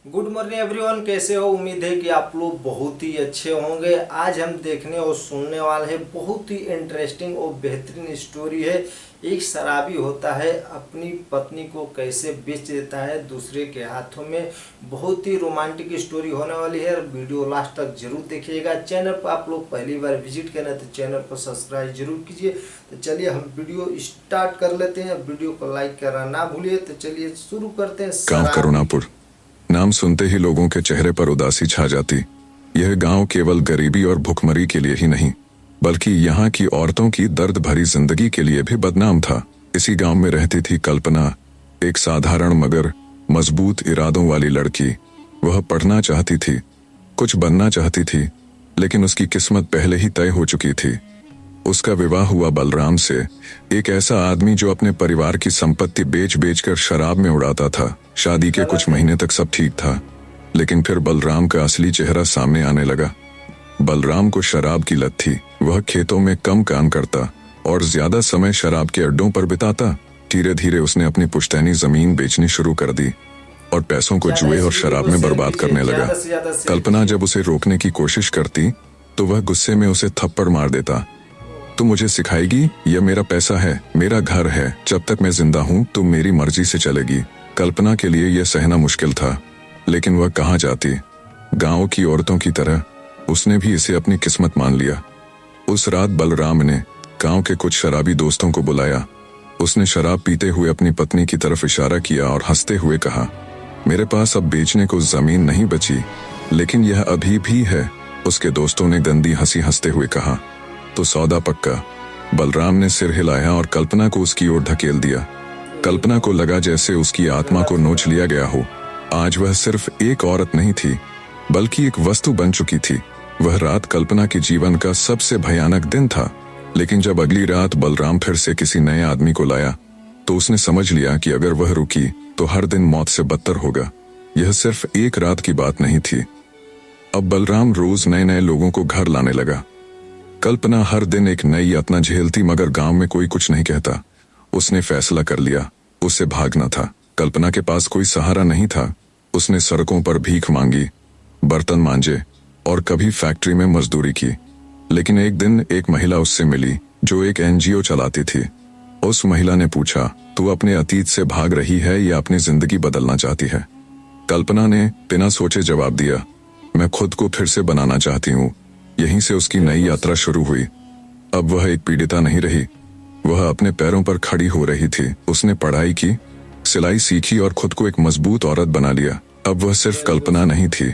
Good morning everyone, कैसे हो? उम्मीद है कि आप लोग बहुत ही अच्छे होंगे। आज हम देखने और सुनने वाले हैं बहुत ही इंटरेस्टिंग और बेहतरीन स्टोरी है। एक शराबी होता है, अपनी पत्नी को कैसे बेच देता है दूसरे के हाथों में। बहुत ही रोमांटिक स्टोरी होने वाली है। वीडियो लास्ट तक जरूर देखिएगा। चैनल पर आप लोग पहली बार विजिट करें तो चैनल पर सब्सक्राइब जरूर कीजिए। तो चलिए हम वीडियो स्टार्ट कर लेते हैं। वीडियो को लाइक करना ना भूलिए। तो चलिए शुरू करते हैं। गांव शराबी। करुणापुर। नाम सुनते ही लोगों के चेहरे पर उदासी छा जाती। यह गांव केवल गरीबी और भुखमरी के लिए ही नहीं, बल्कि यहाँ की औरतों की दर्द भरी जिंदगी के लिए भी बदनाम था। इसी गांव में रहती थी कल्पना, एक साधारण मगर मजबूत इरादों वाली लड़की। वह पढ़ना चाहती थी, कुछ बनना चाहती थी, लेकिन उसकी किस्मत पहले ही तय हो चुकी थी। उसका विवाह हुआ बलराम से, एक ऐसा आदमी जो अपने परिवार की संपत्ति बेच बेच कर शराब में उड़ाता था। शादी के कुछ महीने तक सब ठीक था, लेकिन फिर बलराम का असली चेहरा सामने आने लगा। बलराम को शराब की लत थी। वह खेतों में कम काम करता और ज्यादा समय शराब के अड्डों पर बिताता। धीरे धीरे उसने अपनी पुश्तैनी जमीन बेचनी शुरू कर दी और पैसों को जुए और शराब में बर्बाद करने लगा। कल्पना जब उसे रोकने की कोशिश करती तो वह गुस्से में उसे थप्पड़ मार देता। तू मुझे सिखाएगी? यह मेरा पैसा है, मेरा घर है। जब तक मैं जिंदा हूँ तुम मेरी मर्जी से चलेगी। कल्पना के लिए यह सहना मुश्किल था, लेकिन वह कहाँ जाती। गांव की औरतों की तरह उसने भी इसे अपनी किस्मत मान लिया। उस रात बलराम ने गांव के कुछ शराबी दोस्तों को बुलाया। उसने शराब पीते हुए अपनी पत्नी की तरफ इशारा किया और हंसते हुए कहा, मेरे पास अब बेचने को जमीन नहीं बची, लेकिन यह अभी भी है। उसके दोस्तों ने गंदी हंसी हंसते हुए कहा, तो सौदा पक्का। बलराम ने सिर हिलाया और कल्पना को उसकी ओर धकेल दिया। कल्पना को लगा जैसे उसकी आत्मा को नोच लिया गया हो। आज वह सिर्फ एक औरत नहीं थी, बल्कि एक वस्तु बन चुकी थी। वह रात कल्पना के जीवन का सबसे भयानक दिन था। लेकिन जब अगली रात बलराम फिर से किसी नए आदमी को लाया, तो उसने समझ लिया कि अगर वह रुकी तो हर दिन मौत से बदतर होगा। यह सिर्फ एक रात की बात नहीं थी। अब बलराम रोज नए नए लोगों को घर लाने लगा। कल्पना हर दिन एक नई यातना झेलती, मगर गांव में कोई कुछ नहीं कहता। उसने फैसला कर लिया, उसे भागना था। कल्पना के पास कोई सहारा नहीं था। उसने सड़कों पर भीख मांगी, बर्तन मांजे और कभी फैक्ट्री में मजदूरी की। लेकिन एक दिन एक महिला उससे मिली जो एक एनजीओ चलाती थी। उस महिला ने पूछा, तू अपने अतीत से भाग रही है या अपनी जिंदगी बदलना चाहती है? कल्पना ने बिना सोचे जवाब दिया, मैं खुद को फिर से बनाना चाहती हूँ। यहीं से उसकी नई यात्रा शुरू हुई। अब वह एक पीड़िता नहीं रही, वह अपने पैरों पर खड़ी हो रही थी। उसने पढ़ाई की, सिलाई सीखी और खुद को एक मजबूत औरत बना लिया। अब वह सिर्फ कल्पना नहीं थी,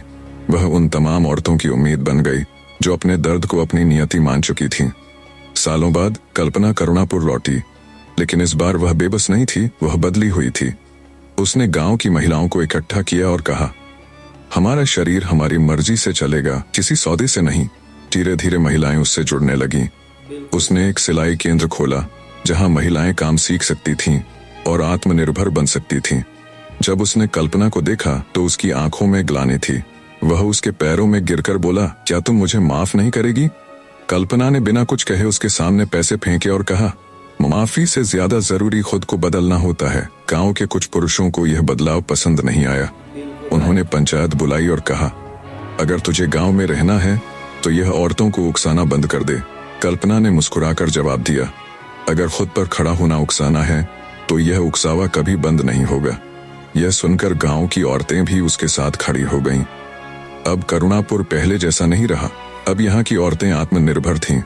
वह उन तमाम औरतों की उम्मीद बन गई जो अपने दर्द को अपनी नियति मान चुकी थीं। सालों बाद कल्पना करुणापुर लौटी, लेकिन इस बार वह बेबस नहीं थी, वह बदली हुई थी। उसने गांव की महिलाओं को इकट्ठा किया और कहा, हमारा शरीर हमारी मर्जी से चलेगा, किसी सौदे से नहीं। धीरे धीरे महिलाएं उससे जुड़ने लगीं। उसने एक सिलाई केंद्र खोला जहां महिलाएं काम सीख सकती थीं और आत्मनिर्भर बन सकती थीं। जब उसने कल्पना को देखा तो उसकी आंखों में ग्लानि थी। वह उसके पैरों में गिरकर बोला, क्या तुम मुझे माफ नहीं करेगी? कल्पना ने बिना कुछ कहे उसके सामने पैसे फेंके और कहा, माफी से ज्यादा जरूरी खुद को बदलना होता है। गांव के कुछ पुरुषों को यह बदलाव पसंद नहीं आया। उन्होंने पंचायत बुलाई और कहा, अगर तुझे गांव में रहना है तो यह औरतों को उकसाना बंद कर दे। कल्पना ने मुस्कुराकर जवाब दिया, अगर खुद पर खड़ा होना उकसाना है तो यह उकसावा कभी बंद नहीं होगा। यह सुनकर गांव की औरतें भी उसके साथ खड़ी हो गईं। अब करुणापुर पहले जैसा नहीं रहा। अब यहाँ की औरतें आत्मनिर्भर थीं।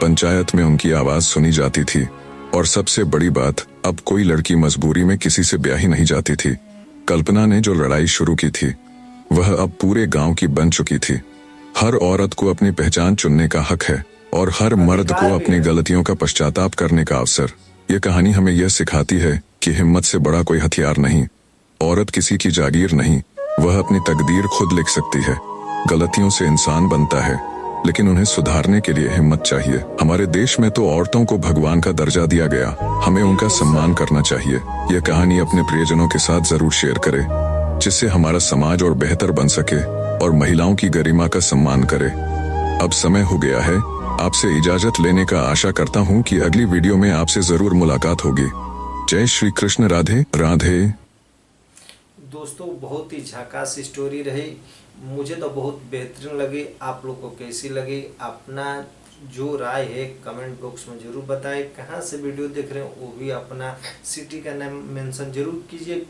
पंचायत में उनकी आवाज सुनी जाती थी और सबसे बड़ी बात, अब कोई लड़की मजबूरी में किसी से ब्याही नहीं जाती थी। कल्पना ने जो लड़ाई शुरू की थी वह अब पूरे गांव की बन चुकी थी। हर औरत को अपनी पहचान चुनने का हक है और हर मर्द को अपनी गलतियों का पश्चाताप करने का अवसर। यह कहानी हमें यह सिखाती है कि हिम्मत से बड़ा कोई हथियार नहीं। औरत किसी की जागीर नहीं, वह अपनी तकदीर खुद लिख सकती है। गलतियों से इंसान बनता है, लेकिन उन्हें सुधारने के लिए हिम्मत चाहिए। हमारे देश में तो औरतों को भगवान का दर्जा दिया गया, हमें उनका सम्मान करना चाहिए। यह कहानी अपने प्रियजनों के साथ जरूर शेयर करें, जिससे हमारा समाज और बेहतर बन सके और महिलाओं की गरिमा का सम्मान करे। अब समय हो गया है आपसे इजाजत लेने का। आशा करता हूँ कि अगली वीडियो में आपसे जरूर मुलाकात होगी। जय श्री कृष्ण। राधे राधे। दोस्तों बहुत ही झकास स्टोरी रही, मुझे तो बहुत बेहतरीन लगी। आप लोग को कैसी लगी अपना जो राय है कमेंट बॉक्स में ज़रूर बताएं। कहाँ से वीडियो देख रहे हैं वो भी अपना सिटी का नाम मेंशन जरूर कीजिए।